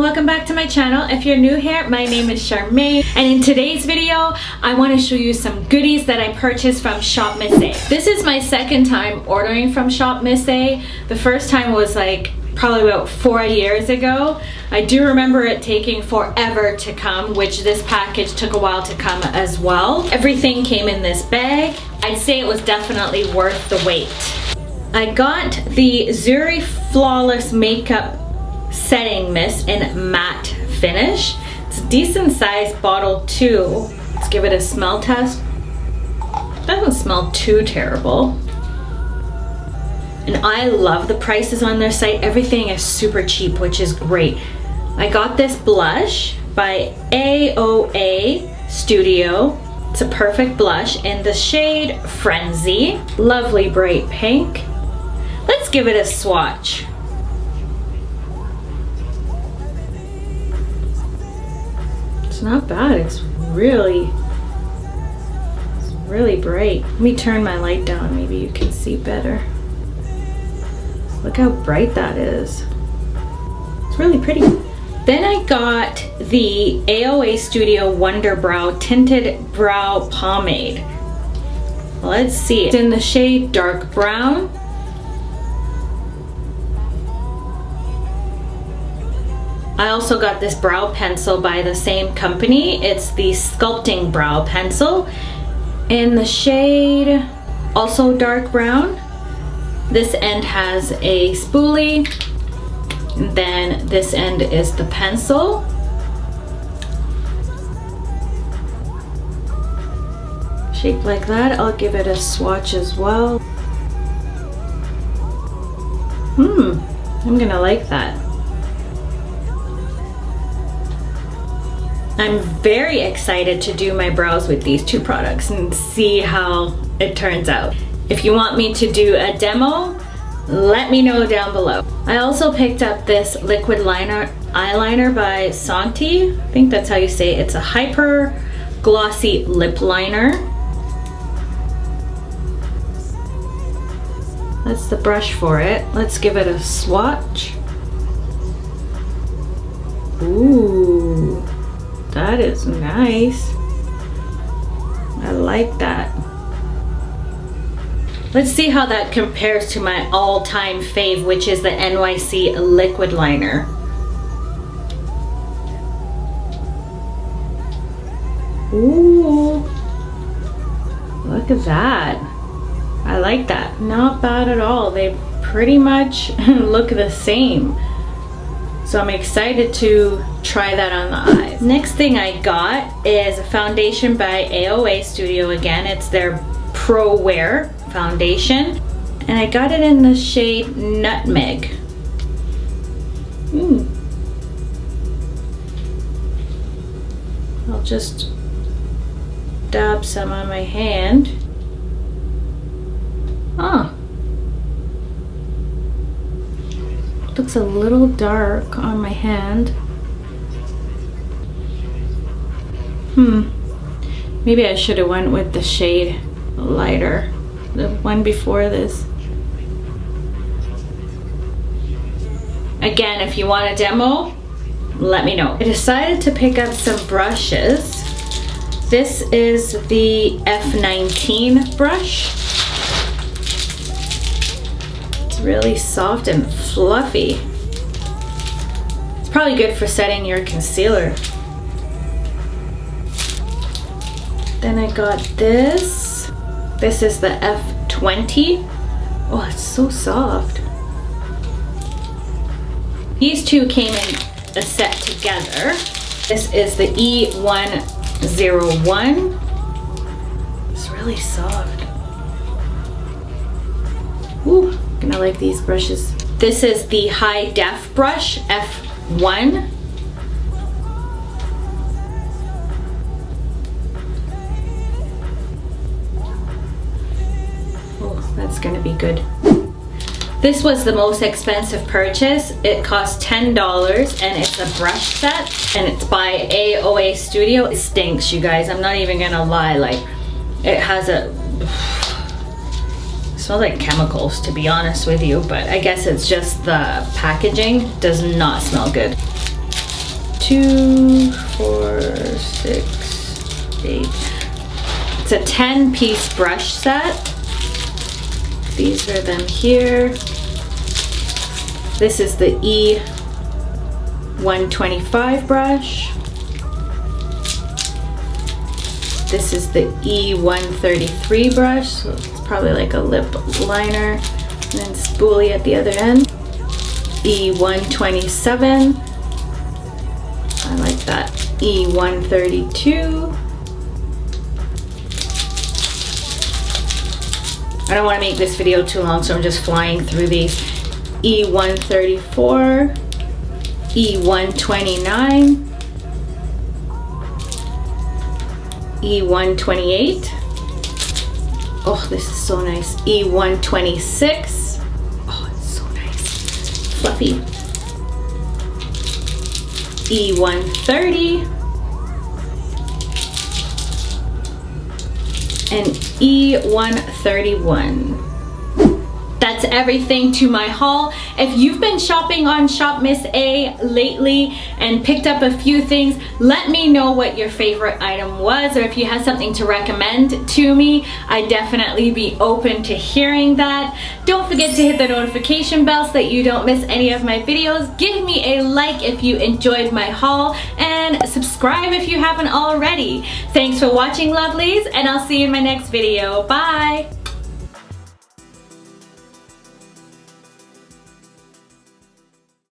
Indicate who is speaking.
Speaker 1: welcome back to my channel. If you're new here, my name is Charmaine, and in today's video I want to show you some goodies that I purchased from Shopmissa. This is my second time ordering from Shopmissa. The first time was like probably about 4 years ago. I do remember it taking forever to come, which this package took a while to come as well. Everything came in this bag. I'd say it was definitely worth the wait. I got the Zuri Flawless Makeup Setting Mist in matte finish. It's a decent sized bottle too. Let's give it a smell test. Doesn't smell too terrible. And I love the prices on their site. Everything is super cheap, which is great. I got this blush by AOA Studio. It's a perfect blush in the shade Frenzy. Lovely bright pink. Let's give it a swatch. It's not bad. It's really bright. Let me turn my light down. Maybe you can see better. Look how bright that is. It's really pretty. Then I got the AOA Studio Wonder Brow Tinted Brow Pomade. Let's see. It's in the shade Dark Brown. I also got this brow pencil by the same company. It's the Sculpting Brow Pencil in the shade also Dark Brown. This end has a spoolie, and then this end is the pencil. Shaped like that. I'll give it a swatch as well. I'm gonna like that. I'm very excited to do my brows with these two products and see how it turns out. If you want me to do a demo, let me know down below. I also picked up this liquid eyeliner by Santi. I think that's how you say it. It's a hyper glossy lip liner. That's the brush for it. Let's give it a swatch. Ooh. That is nice. I like that. Let's see how that compares to my all-time fave, which is the NYC liquid liner. Ooh, look at that. I like that. Not bad at all. They pretty much look the same. So I'm excited to try that on the eyes. Next thing I got is a foundation by AOA Studio again. It's their Pro Wear foundation. And I got it in the shade Nutmeg. I'll just dab some on my hand. Looks a little dark on my hand. Maybe I should have went with the shade lighter, the one before this. Again, if you want a demo, let me know. I decided to pick up some brushes. This is the F19 brush. Really soft and fluffy. It's probably good for setting your concealer. Then I got this. This is the F20. Oh, it's so soft. These two came in a set together. This is the E101. It's really soft. Ooh. I like these brushes. This is the High Def brush, F1. Oh, that's gonna be good. This was the most expensive purchase. It cost $10 and it's a brush set and it's by AOA Studio. It stinks, you guys. I'm not even gonna lie. Like, it has a smells like chemicals, to be honest with you, but I guess it's just the packaging does not smell good. 2, 4, 6, 8. It's a 10-piece brush set. These are them here. This is the E125 brush. This is the E133 brush, so it's probably like a lip liner, and then spoolie at the other end. E127. I like that. E132. I don't want to make this video too long, so I'm just flying through these. E134, E129, E128. Oh, this is so nice. E126. Oh, it's so nice. Fluffy. E130. And E131. That's everything to my haul. If you've been shopping on Shopmissa lately and picked up a few things, let me know what your favorite item was, or if you have something to recommend to me. I'd definitely be open to hearing that. Don't forget to hit the notification bell so that you don't miss any of my videos. Give me a like if you enjoyed my haul, and subscribe if you haven't already. Thanks for watching, lovelies, and I'll see you in my next video. Bye!